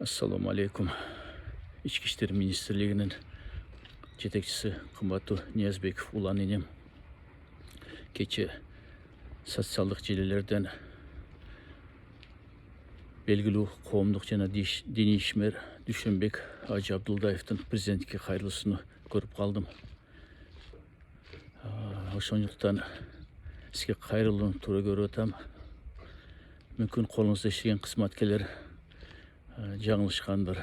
Assalamu alaikum. İçki İşleri Ministerliği'nin жетекчisi Кымбаттуу Ниязбеков улан энем. Кече социалдык желелерден белгилүү коомдук жана диний ишмер Дүйшөнбек Ажы Абдулдаевдин президенттикке кайрылуусун көрүп калдым. Ошондуктан сизге кайрылууну туура көрүп атам. Мүмкүн колуңузда иштеген кызматкерлер жаңылышкандыр.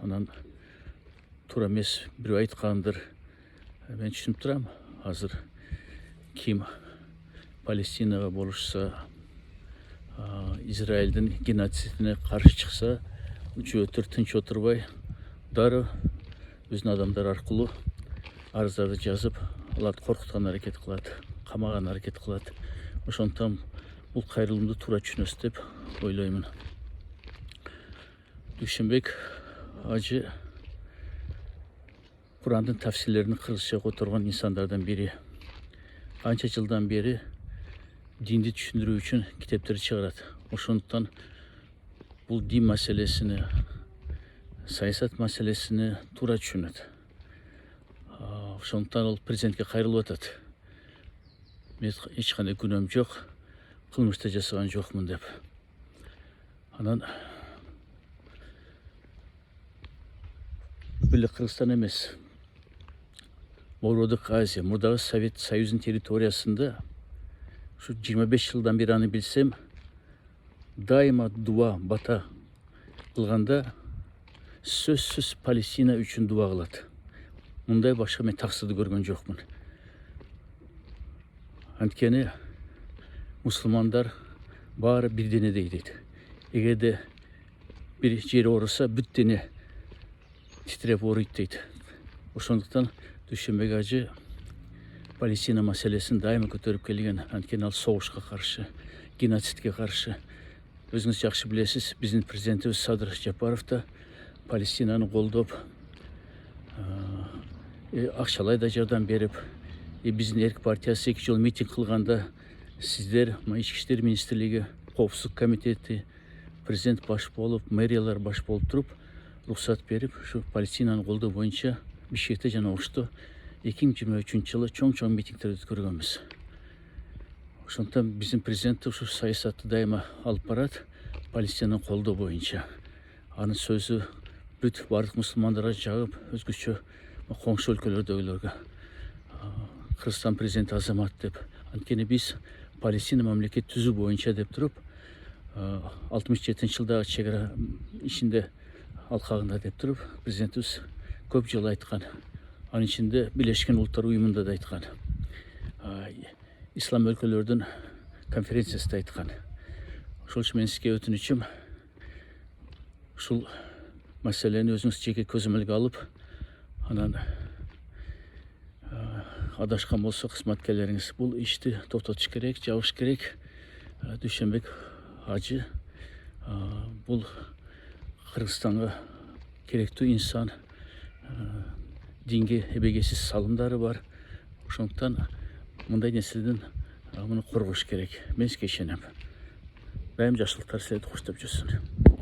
Анан туура эмес бирөө айткандыр. Мен түшүнүп турам. Азыр ким Палестинага болушса, Израилдин геноцидине каршы чыкса, жөөтөр тынч отурбай, дары өзүнүн адамдары аркылуу арыздарды жазып, аларды коркуткан аракет кылат, камаган аракет кылат. Ошондуктан бул кайрылымды туура түшүнөсүз деп ойлоймун. Дүйшөнбек Ажы Курандын тафсирлерин кыргызча которгон инсандардан бири. Анча жылдан бери динди түшүндүрүү үчүн китептер чыгарат. Ошондуктан бул дин маселесини, саясат маселесини туура түшүнөт. Ошондуктан ал президентке кайрылып атат. Мен эч кандай күнөөм жок, кылмыш да жасаган жокмун деп. Анан бул Кыргызстан эмес, Ородук Азия, мурдагы Совет Союзунун территориясында ушу 25 жылдан бери аны билсем, дайыма дуа, бата кылганда сөзсүз Палестина үчүн дуа кылат. Мындай башка мен таксырды көргөн жокмун. Анткени мусулмандар баары бир денедей дейт. Эгерде бир жери ооруса, бүт дене титиреп ооруйт дейт. Ошондуктан Дүйшөнбек Ажы Палестина маселесин дайыма көтөрүп келген. Анткени ал согушка каршы, геноцидке каршы. Өзүңүз жакшы билесиз, биздин президентибиз Садыр Жапаров да Палестинаны колдоп, акчалай да жардам берип, биздин Эрк партиясы 2 жолу митинг кылганда сиздер, Ички иштер министрлиги, коопсуздук комитети, президент баш болуп, мэриялар баш болуп туруп, уруксат берип, ушу Палестинаны колдоо боюнча Бишкекте жана Ошто 2023 жылы чоң митингдер өткөргөнбүз. Ошондуктан биздин президент ушу саясатты дайыма алып барат, Палестинаны колдоо боюнча. Анын сөзү бүт бардык мусулмандарга жагып, өзгөчө коңшу өлкөлөрдөгүлөргө Кыргызстан президенти азамат деп. Анткени биз Палестина мамлекет түзүү боюнча деп туруп, 67 жылдагы чек ара ичинде алкагында деп туруп, президентибиз көп жолу айткан. Анын ичинде Бийлешкен Улуттар Уюмунда да айткан. Ислам өлкөлөрдүн конференциясында айткан. Ошол үчүн мен сизге өтүнүчүм, ушул маселени өзүңүз жеке көзөмөлгө алып, анан адашкан болсо кызматкерлериңиз бул ишти токтотуш керек, жабыш керек. Дүйшөнбек Ажы бул Кыргызстанга керектүү инсан, динге эбегейсиз салымдары бар. Ошондуктан мындай нерседен муну коргош керек. Мен сизге ишенем. Дайым жакшылыктар силерди коштоп жүрсүн.